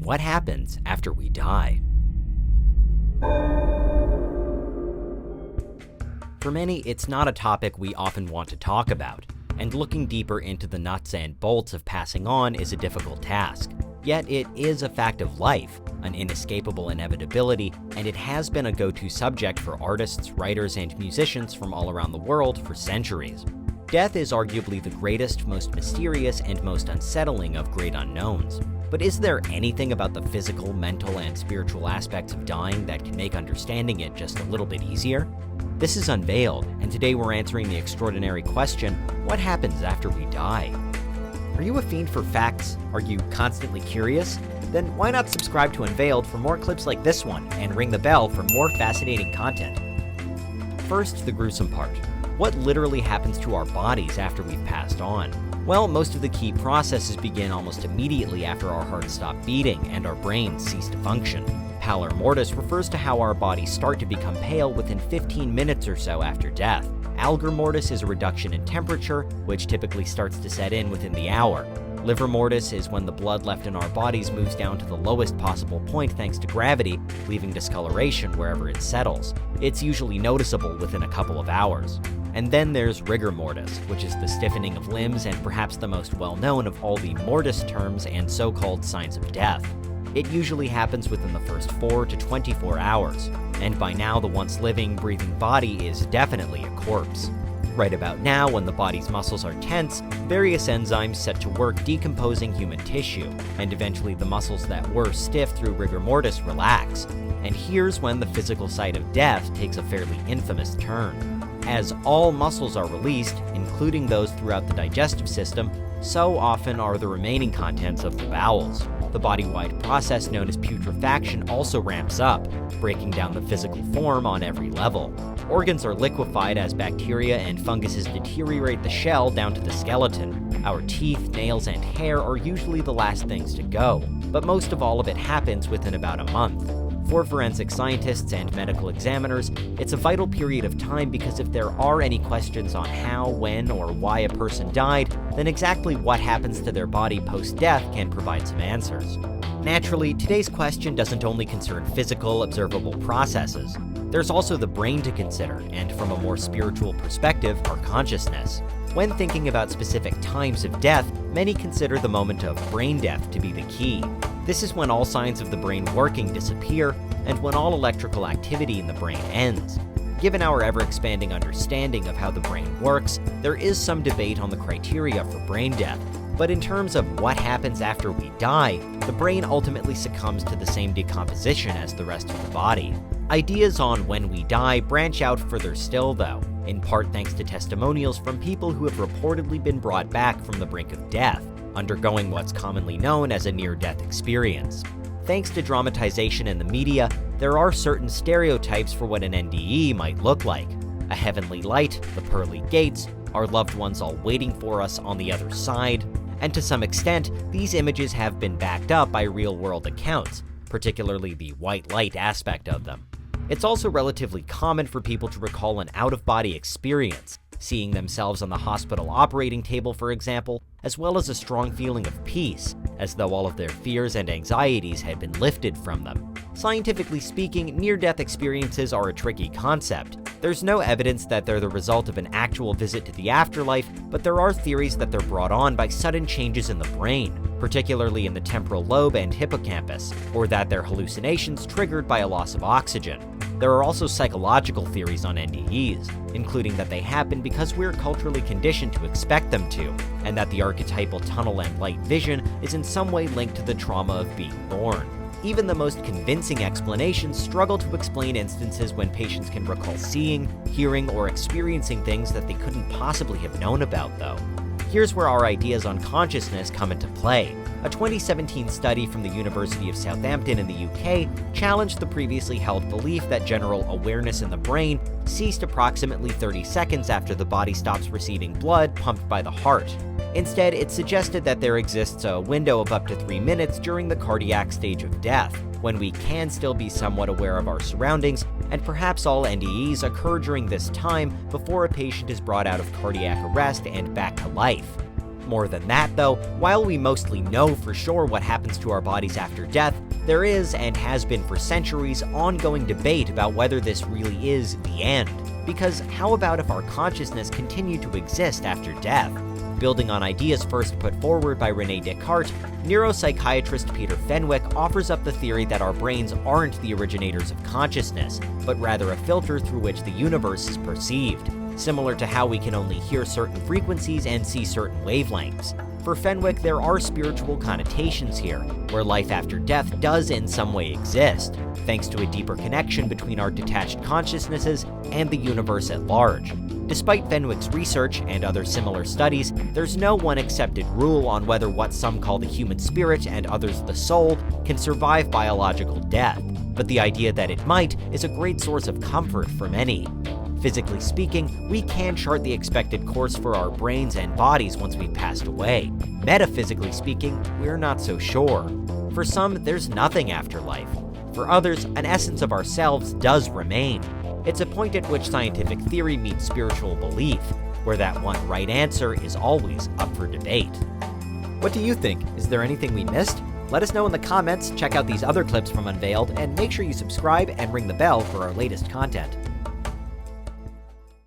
What happens after we die? For many, it's not a topic we often want to talk about, and looking deeper into the nuts and bolts of passing on is a difficult task. Yet it is a fact of life, an inescapable inevitability, and it has been a go-to subject for artists, writers, and musicians from all around the world for centuries. Death is arguably the greatest, most mysterious, and most unsettling of great unknowns. But is there anything about the physical, mental, and spiritual aspects of dying that can make understanding it just a little bit easier? This is Unveiled, and today we're answering the extraordinary question, what happens after we die? Are you a fiend for facts? Are you constantly curious? Then why not subscribe to Unveiled for more clips like this one, and ring the bell for more fascinating content. First, the gruesome part. What literally happens to our bodies after we've passed on? Well, most of the key processes begin almost immediately after our hearts stop beating and our brains cease to function. Pallor mortis refers to how our bodies start to become pale within 15 minutes or so after death. Algor mortis is a reduction in temperature, which typically starts to set in within the hour. Livor mortis is when the blood left in our bodies moves down to the lowest possible point thanks to gravity, leaving discoloration wherever it settles. It's usually noticeable within a couple of hours. And then there's rigor mortis, which is the stiffening of limbs and perhaps the most well-known of all the mortis terms and so-called signs of death. It usually happens within the first 4 to 24 hours, and by now the once living, breathing body is definitely a corpse. Right about now, when the body's muscles are tense, various enzymes set to work decomposing human tissue, and eventually the muscles that were stiff through rigor mortis relax. And here's when the physical side of death takes a fairly infamous turn. As all muscles are released, including those throughout the digestive system, so often are the remaining contents of the bowels. The body-wide process known as putrefaction also ramps up, breaking down the physical form on every level. Organs are liquefied as bacteria and funguses deteriorate the shell down to the skeleton. Our teeth, nails, and hair are usually the last things to go, but most of all of it happens within about a month. For forensic scientists and medical examiners, it's a vital period of time because if there are any questions on how, when, or why a person died, then exactly what happens to their body post-death can provide some answers. Naturally, today's question doesn't only concern physical, observable processes. There's also the brain to consider, and from a more spiritual perspective, our consciousness. When thinking about specific times of death, many consider the moment of brain death to be the key. This is when all signs of the brain working disappear, and when all electrical activity in the brain ends. Given our ever-expanding understanding of how the brain works, there is some debate on the criteria for brain death. But in terms of what happens after we die, the brain ultimately succumbs to the same decomposition as the rest of the body. Ideas on when we die branch out further still, though, in part thanks to testimonials from people who have reportedly been brought back from the brink of death, undergoing what's commonly known as a near-death experience. Thanks to dramatization in the media, there are certain stereotypes for what an NDE might look like. A heavenly light, the pearly gates, our loved ones all waiting for us on the other side, and to some extent, these images have been backed up by real-world accounts, particularly the white light aspect of them. It's also relatively common for people to recall an out-of-body experience, seeing themselves on the hospital operating table, for example, as well as a strong feeling of peace, as though all of their fears and anxieties had been lifted from them. Scientifically speaking, near-death experiences are a tricky concept. There's no evidence that they're the result of an actual visit to the afterlife, but there are theories that they're brought on by sudden changes in the brain, particularly in the temporal lobe and hippocampus, or that they're hallucinations triggered by a loss of oxygen. There are also psychological theories on NDEs, including that they happen because we're culturally conditioned to expect them to, and that the archetypal tunnel and light vision is in some way linked to the trauma of being born. Even the most convincing explanations struggle to explain instances when patients can recall seeing, hearing, or experiencing things that they couldn't possibly have known about, though. Here's where our ideas on consciousness come into play. A 2017 study from the University of Southampton in the UK challenged the previously held belief that general awareness in the brain ceased approximately 30 seconds after the body stops receiving blood pumped by the heart. Instead, it suggested that there exists a window of up to 3 minutes during the cardiac stage of death, when we can still be somewhat aware of our surroundings, and perhaps all NDEs occur during this time before a patient is brought out of cardiac arrest and back to life. More than that though, while we mostly know for sure what happens to our bodies after death, there is, and has been for centuries, ongoing debate about whether this really is the end. Because how about if our consciousness continued to exist after death? Building on ideas first put forward by René Descartes, neuropsychiatrist Peter Fenwick offers up the theory that our brains aren't the originators of consciousness, but rather a filter through which the universe is perceived, similar to how we can only hear certain frequencies and see certain wavelengths. For Fenwick, there are spiritual connotations here, where life after death does in some way exist, thanks to a deeper connection between our detached consciousnesses and the universe at large. Despite Fenwick's research and other similar studies, there's no one accepted rule on whether what some call the human spirit and others the soul can survive biological death, but the idea that it might is a great source of comfort for many. Physically speaking, we can chart the expected course for our brains and bodies once we've passed away. Metaphysically speaking, we're not so sure. For some, there's nothing after life. For others, an essence of ourselves does remain. It's a point at which scientific theory meets spiritual belief, where that one right answer is always up for debate. What do you think? Is there anything we missed? Let us know in the comments, check out these other clips from Unveiled, and make sure you subscribe and ring the bell for our latest content.